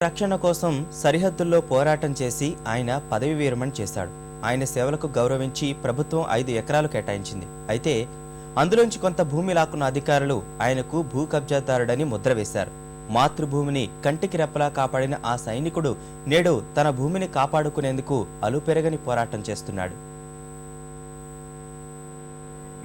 రక్షణ కోసం సరిహద్దుల్లో పోరాటం చేసి ఆయన పదవి విరమణ చేశాడు. ఆయన సేవలకు గౌరవించి ప్రభుత్వం 5 ఎకరాలు కేటాయించింది. అయితే అందులోంచి కొంత భూమి లాక్కున్న అధికారులు ఆయనకు భూ కబ్జాదారుడని ముద్ర వేశారు. మాతృభూమిని కంటికి రెప్పలా కాపాడిన ఆ సైనికుడు నేడు తన భూమిని కాపాడుకునేందుకు అలుపెరగని పోరాటం చేస్తున్నాడు.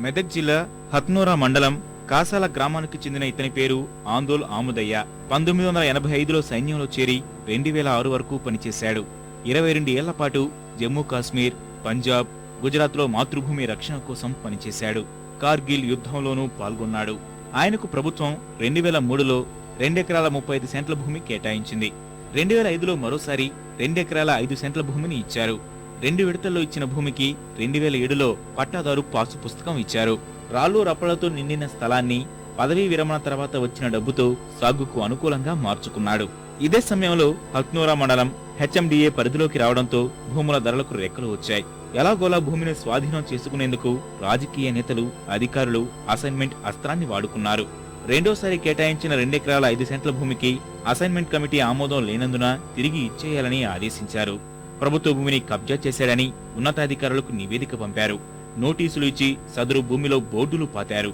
మెదక్ జిల్లా హత్నూరా మండలం కాసాల గ్రామానికి చెందిన ఇతని పేరు ఆందోల్ ఆముదయ్య. 1985లో సైన్యంలో చేరి 2006 వరకు పనిచేశాడు. 22 ఏళ్ల పాటు జమ్మూ కాశ్మీర్, పంజాబ్, గుజరాత్లో మాతృభూమి రక్షణ కోసం పనిచేశాడు. కార్గిల్ యుద్ధంలోనూ పాల్గొన్నాడు. ఆయనకు ప్రభుత్వం 2003లో 2 ఎకరాల 35 సెంట్ల భూమి కేటాయించింది. 2005లో మరోసారి 2 ఎకరాల 5 సెంట్ల భూమిని ఇచ్చారు. 2 విడతల్లో ఇచ్చిన భూమికి 2007లో పట్టాదారు పాసు పుస్తకం ఇచ్చారు. రాళ్లు రప్పలతో నిండిన స్థలాన్ని పదవీ విరమణ తర్వాత వచ్చిన డబ్బుతో సాగుకు అనుకూలంగా మార్చుకున్నాడు. ఇదే సమయంలో హత్నూరా మండలం హెచ్ఎండిఏ పరిధిలోకి రావడంతో భూముల ధరలకు రెక్కలు వచ్చాయి. ఎలాగోలా భూమిని స్వాధీనం చేసుకునేందుకు రాజకీయ నేతలు, అధికారులు అసైన్మెంట్ అస్త్రాన్ని వాడుకున్నారు. రెండోసారి కేటాయించిన 2 ఎకరాల 5 సెంట్ల భూమికి అసైన్మెంట్ కమిటీ ఆమోదం లేనందున తిరిగి ఇచ్చేయాలని ఆదేశించారు. ప్రభుత్వ భూమిని కబ్జా చేశాడని ఉన్నతాధికారులకు నివేదిక పంపారు. నోటీసులు ఇచ్చి సదరు భూమిలో బోర్డులు పాతారు.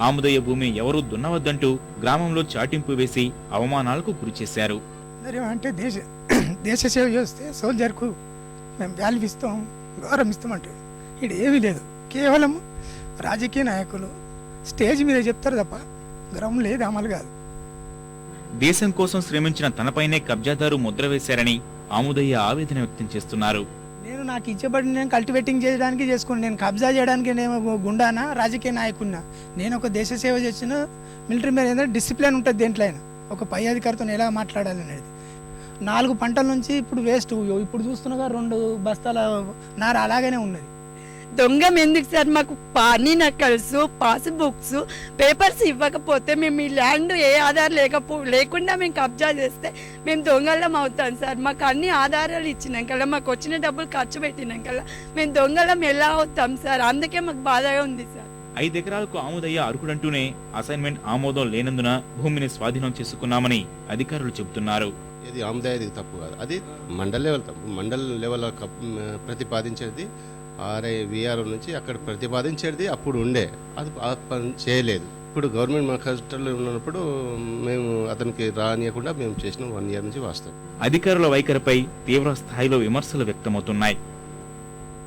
ఆముదయ్య భూమిని ఎవరూ దున్నవద్దంటూ గ్రామంలో చాటింపు వేసి అవమానాలకు గురిచేశారు. అంటే దేశ సేవ చేస్తే సోల్జర్కు మేము వాల్యూ ఇస్తాం, గౌరవం ఇస్తామంటే ఇక్కడ ఏమీ లేదు. కేవలం రాజకీయ నాయకులు స్టేజ్ మీద చెప్తారు తప్ప గ్రామం లేదు, అమలు కాదు. దేశం కోసం శ్రమించిన తనపైనే కబ్జాదారు ముద్ర వేశారని ఆముదయ్య ఆవేదన వ్యక్తం చేస్తున్నారు. నాకు ఇచ్చబడి నేను కల్టివేటింగ్ చేయడానికి చేసుకుని, నేను కబ్జా చేయడానికి నేను గుండానా, రాజకీయ నాయకున్నా? నేను ఒక దేశ సేవ చేసిన మిలిటరీ మీద ఏంటంటే డిసిప్లిన్ ఉంటుంది. దేంట్లో అయినా ఒక పై అధికారితో ఎలా మాట్లాడాలనేది. 4 పంటల నుంచి ఇప్పుడు వేస్ట్. ఇప్పుడు చూస్తున్నాగా 2 బస్తాల నార అలాగనే ఉన్నది. దొంగం ఎందుకు సార్? మాకు పానీ నకల్స్, పాస్బుక్స్, పేపర్స్ ఇవ్వకపోతే మేము ఈ ల్యాండ్ ఏ ఆధారం లేకుండా మేము కబ్జా చేస్తే మేము దొంగలం అవుతాం సార్. మాకు అన్ని ఆధారాలు ఇచ్చినాకల్లా, మాకు వచ్చిన డబ్బులు ఖర్చు పెట్టినాకల్లా మేము దొంగలం ఎలా అవుతాం సార్? అందుకే మాకు బాధగా ఉంది సార్. 5 ఎకరాలకు ఆముదయ్య అర్హుడంటూనే అసైన్మెంట్ ఆమోదం లేనందున భూమిని స్వాధీనం చేసుకున్నామని అధికారులు చెబుతున్నారు. ఇది ఆముదయ్యది తప్పు కాదు, అది మండల్ లెవెల్ ప్రతిపాదించేది విఆర్ఓ నుంచి అక్కడ ప్రతిపాదించేది అప్పుడు ఉండే, అది చేయలేదు. ఇప్పుడు గవర్నమెంట్ మా కస్టడీలో ఉన్నప్పుడు మేము అతనికి రానియకుండా మేము చేసిన 1 ఇయర్ నుంచి వాస్తవం. అధికారుల వైఖరిపై తీవ్ర స్థాయిలో విమర్శలు వ్యక్తమవుతున్నాయి.